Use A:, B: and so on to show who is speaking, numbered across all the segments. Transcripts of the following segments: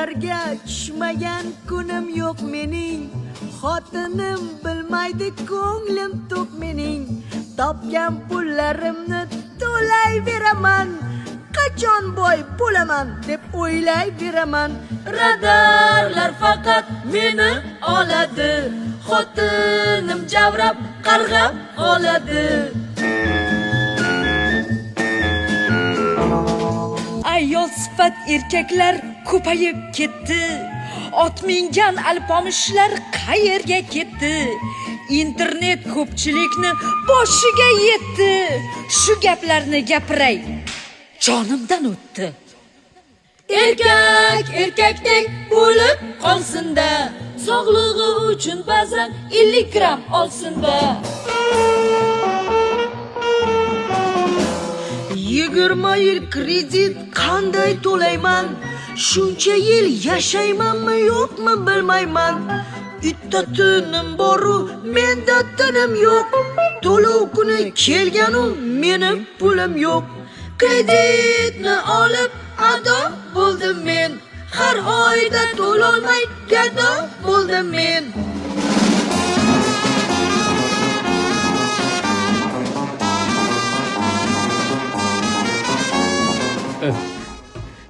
A: Yo'llarga tushmagan kunim yo'q mening. Xotinim bilmaydi ko'nglim to'q mening. Topgan pullarimni to'layveraman. Qachon boy bo'laman deb o'ylayveraman. Radarlar faqat meni oladi. Xotinim javrab qarg'ab oladi. Ayol sifat erkaklar ko'payib ketdi. Ot mingan alpomishlar qayerga ketdi? Internet ko'pchilikni boshiga yetdi. Shu gaplarni gapiray, jonimdan o'tdi. Erkak erkakdek bo'lib qolsin-da, sog'lig'i uchun ba'zan 50 gram olsin-da. 20 yil kredit qanday to'layman? Shuncha yil yashaymanmi yo'qmi bilmayman. Bitta tunim boru menda tinim yo'q. To'lov kuni kelganu mening pulim yo'q. Kreditni olib ado bo'ldim men. Har oyda to'lolmay gado bo'ldim men.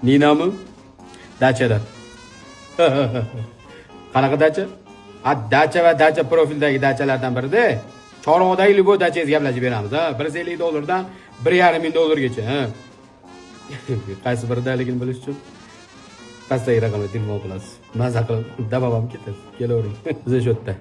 B: Ninami? Dachada. Qanaqa dacha? Dacha va dacha profildagi dachalardan birida Chorvoqdagi Libo dachangiz gaplashib beramiz, ha. $150 dan $1,500 ha. Qaysi biridaligini bilish uchun pastdagi raqamga telefon qilasiz. Maza qilib, dababam ketasiz. Kelavering. Biz shu yerda.